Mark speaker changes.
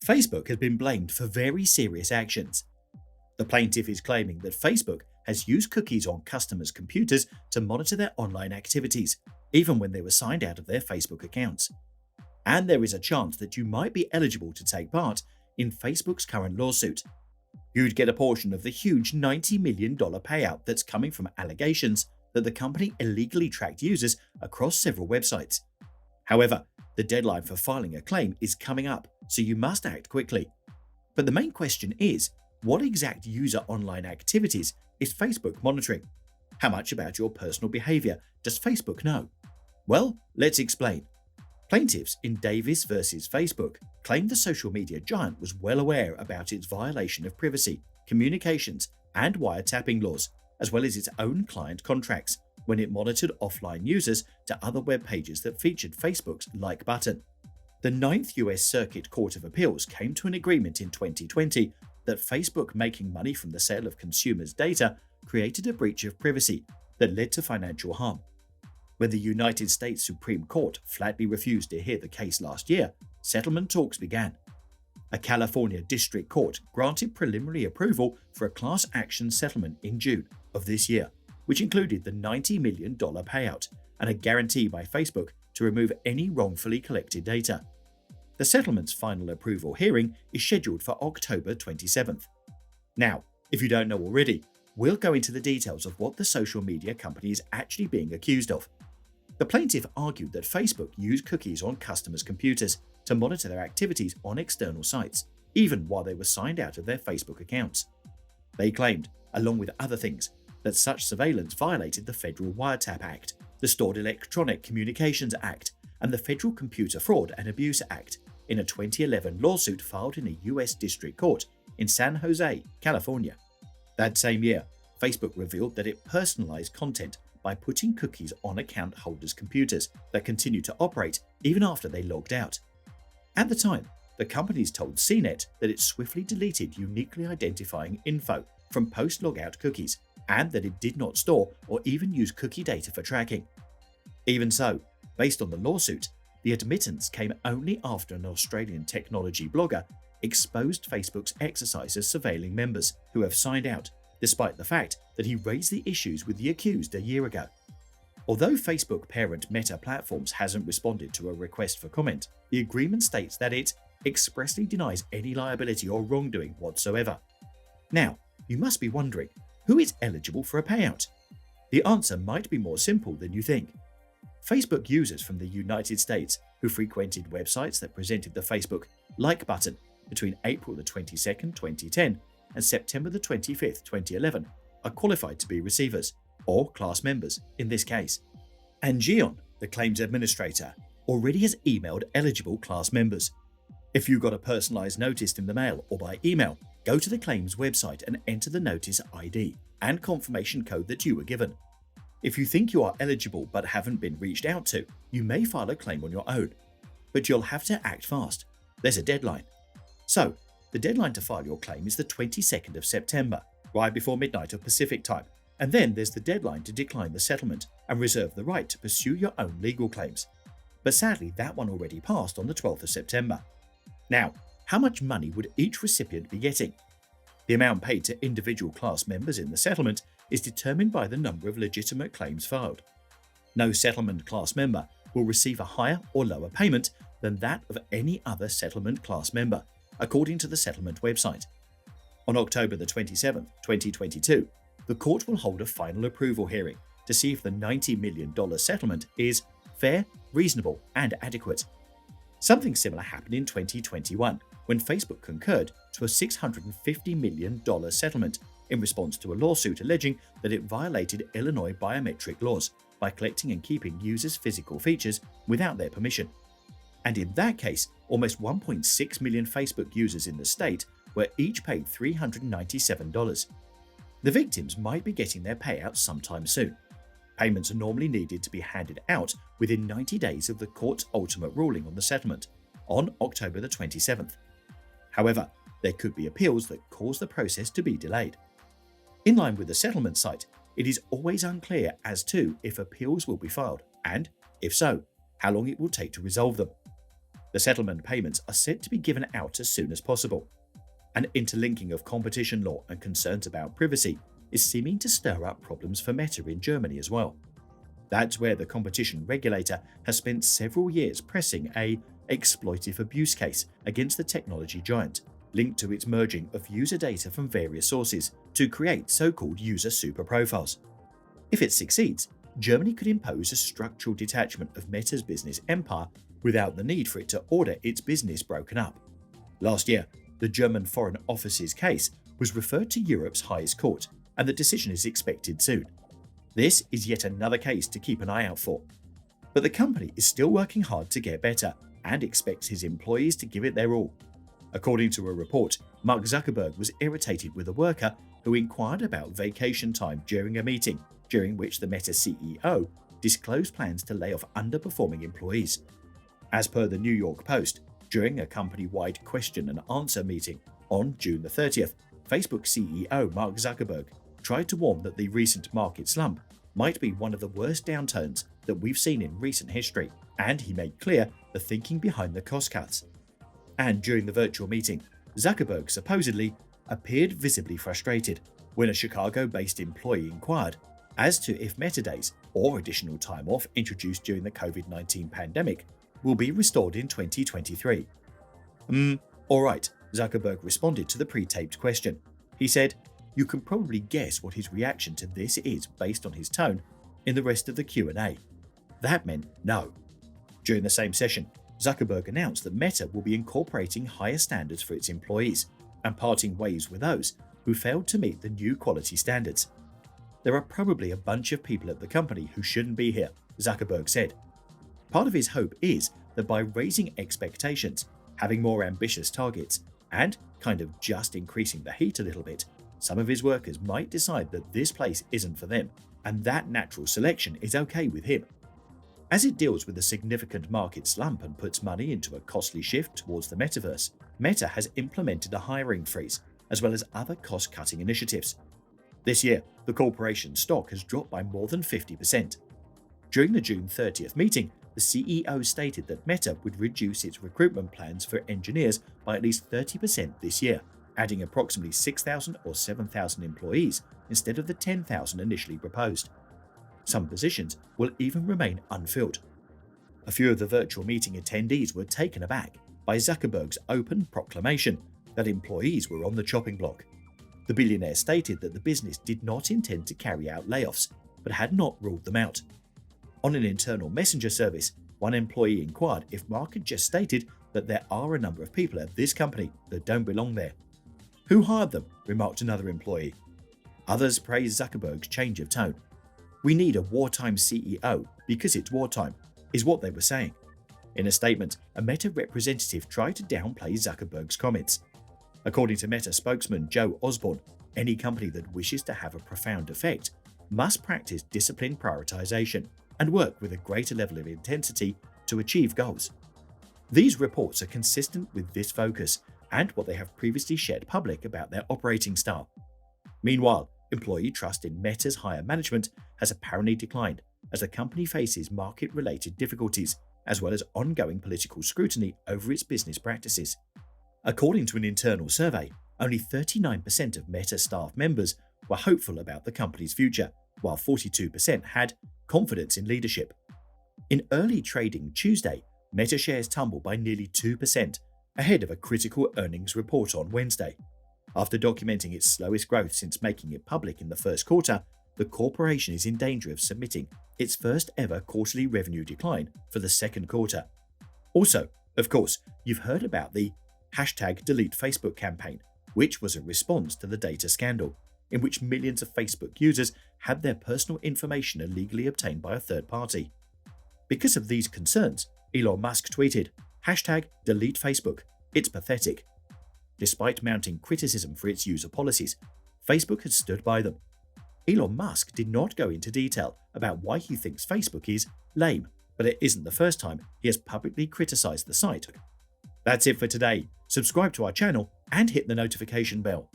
Speaker 1: Facebook has been blamed for very serious actions. The plaintiff is claiming that Facebook has used cookies on customers' computers to monitor their online activities, even when they were signed out of their Facebook accounts. And there is a chance that you might be eligible to take part in Facebook's current lawsuit. You'd get a portion of the huge $90 million payout that's coming from allegations that the company illegally tracked users across several websites. However, the deadline for filing a claim is coming up, so you must act quickly. But the main question is, what exact user online activities is Facebook monitoring? How much about your personal behavior does Facebook know? Well, let's explain. Plaintiffs in Davis versus Facebook claimed the social media giant was well aware about its violation of privacy, communications, and wiretapping laws, as well as its own client contracts, when it monitored offline users to other web pages that featured Facebook's like button. The Ninth US Circuit Court of Appeals came to an agreement in 2020 that Facebook making money from the sale of consumers' data created a breach of privacy that led to financial harm. When the United States Supreme Court flatly refused to hear the case last year, settlement talks began. A California district court granted preliminary approval for a class action settlement in June of this year, which included the $90 million payout and a guarantee by Facebook to remove any wrongfully collected data. The settlement's final approval hearing is scheduled for October 27th. Now, if you don't know already, we'll go into the details of what the social media company is actually being accused of. The plaintiff argued that Facebook used cookies on customers' computers to monitor their activities on external sites, even while they were signed out of their Facebook accounts. They claimed, along with other things, that such surveillance violated the Federal Wiretap Act, the Stored Electronic Communications Act, and the Federal Computer Fraud and Abuse Act in a 2011 lawsuit filed in a U.S. District Court in San Jose, California. That same year, Facebook revealed that it personalized content by putting cookies on account holders' computers that continued to operate even after they logged out. At the time, the companies told CNET that it swiftly deleted uniquely identifying info from post-logout cookies and that it did not store or even use cookie data for tracking. Even so, based on the lawsuit, the admittance came only after an Australian technology blogger exposed Facebook's exercise of surveilling members who have signed out, despite the fact that he raised the issues with the accused a year ago. Although Facebook parent Meta Platforms hasn't responded to a request for comment, the agreement states that it expressly denies any liability or wrongdoing whatsoever. Now, you must be wondering, who is eligible for a payout? The answer might be more simple than you think. Facebook users from the United States who frequented websites that presented the Facebook like button between April the 22nd, 2010 and September the 25th, 2011 are qualified to be receivers, or class members in this case. And Gion, the claims administrator, already has emailed eligible class members. If you got a personalized notice in the mail or by email, go to the claims website and enter the notice ID and confirmation code that you were given. If you think you are eligible but haven't been reached out to, you may file a claim on your own. But you'll have to act fast. There's a deadline. So, the deadline to file your claim is the 22nd of September, right before midnight of Pacific time. And then there's the deadline to decline the settlement and reserve the right to pursue your own legal claims. But sadly, that one already passed on the 12th of September. Now, how much money would each recipient be getting? The amount paid to individual class members in the settlement is determined by the number of legitimate claims filed. No settlement class member will receive a higher or lower payment than that of any other settlement class member, according to the settlement website. On October the 27th, 2022, the court will hold a final approval hearing to see if the $90 million settlement is fair, reasonable, and adequate. Something similar happened in 2021 when Facebook concurred to a $650 million settlement in response to a lawsuit alleging that it violated Illinois biometric laws by collecting and keeping users' physical features without their permission. And in that case, almost 1.6 million Facebook users in the state were each paid $397. The victims might be getting their payouts sometime soon. Payments are normally needed to be handed out within 90 days of the court's ultimate ruling on the settlement, on October the 27th. However, there could be appeals that cause the process to be delayed. In line with the settlement site, it is always unclear as to if appeals will be filed and, if so, how long it will take to resolve them. The settlement payments are said to be given out as soon as possible. An interlinking of competition law and concerns about privacy is seeming to stir up problems for Meta in Germany as well. That's where the competition regulator has spent several years pressing a exploitative abuse case against the technology giant, linked to its merging of user data from various sources to create so-called user super profiles. If it succeeds, Germany could impose a structural detachment of Meta's business empire without the need for it to order its business broken up. Last year, the German Foreign Office's case was referred to Europe's highest court, and the decision is expected soon. This is yet another case to keep an eye out for. But the company is still working hard to get better and expects his employees to give it their all. According to a report, Mark Zuckerberg was irritated with a worker who inquired about vacation time during a meeting, during which the Meta CEO disclosed plans to lay off underperforming employees. As per the New York Post, during a company-wide question and answer meeting on June the 30th, Facebook CEO Mark Zuckerberg tried to warn that the recent market slump might be one of the worst downturns that we've seen in recent history, and he made clear the thinking behind the cost cuts. And during the virtual meeting, Zuckerberg supposedly appeared visibly frustrated when a Chicago-based employee inquired as to if Meta days or additional time off introduced during the COVID-19 pandemic will be restored in 2023. Alright, Zuckerberg responded to the pre-taped question. He said, "You can probably guess what his reaction to this is based on his tone in the rest of the Q&A. That meant no." During the same session, Zuckerberg announced that Meta will be incorporating higher standards for its employees and parting ways with those who failed to meet the new quality standards. "There are probably a bunch of people at the company who shouldn't be here," Zuckerberg said. Part of his hope is that by raising expectations, having more ambitious targets, and kind of just increasing the heat a little bit, some of his workers might decide that this place isn't for them, and that natural selection is okay with him. As it deals with a significant market slump and puts money into a costly shift towards the metaverse, Meta has implemented a hiring freeze, as well as other cost-cutting initiatives. This year, the corporation's stock has dropped by more than 50%. During the June 30th meeting, the CEO stated that Meta would reduce its recruitment plans for engineers by at least 30% this year, adding approximately 6,000 or 7,000 employees instead of the 10,000 initially proposed. Some positions will even remain unfilled. A few of the virtual meeting attendees were taken aback by Zuckerberg's open proclamation that employees were on the chopping block. The billionaire stated that the business did not intend to carry out layoffs, but had not ruled them out. On an internal messenger service, one employee inquired if Mark had just stated that there are a number of people at this company that don't belong there. "Who hired them?" remarked another employee. Others praised Zuckerberg's change of tone. "We need a wartime CEO because it's wartime," is what they were saying. In a statement, a Meta representative tried to downplay Zuckerberg's comments. According to Meta spokesman Joe Osborne, any company that wishes to have a profound effect must practice disciplined prioritization and work with a greater level of intensity to achieve goals. These reports are consistent with this focus and what they have previously shared public about their operating style. Meanwhile, employee trust in Meta's higher management has apparently declined as the company faces market-related difficulties as well as ongoing political scrutiny over its business practices. According to an internal survey, only 39% of Meta staff members were hopeful about the company's future, while 42% had confidence in leadership. In early trading Tuesday, Meta shares tumbled by nearly 2%, ahead of a critical earnings report on Wednesday. After documenting its slowest growth since making it public in the first quarter, the corporation is in danger of submitting its first ever quarterly revenue decline for the second quarter. Also, of course, you've heard about the #DeleteFacebook campaign, which was a response to the data scandal, in which millions of Facebook users had their personal information illegally obtained by a third party. Because of these concerns, Elon Musk tweeted, #DeleteFacebook, it's pathetic. Despite mounting criticism for its user policies, Facebook has stood by them. Elon Musk did not go into detail about why he thinks Facebook is lame, but it isn't the first time he has publicly criticized the site. That's it for today. Subscribe to our channel and hit the notification bell.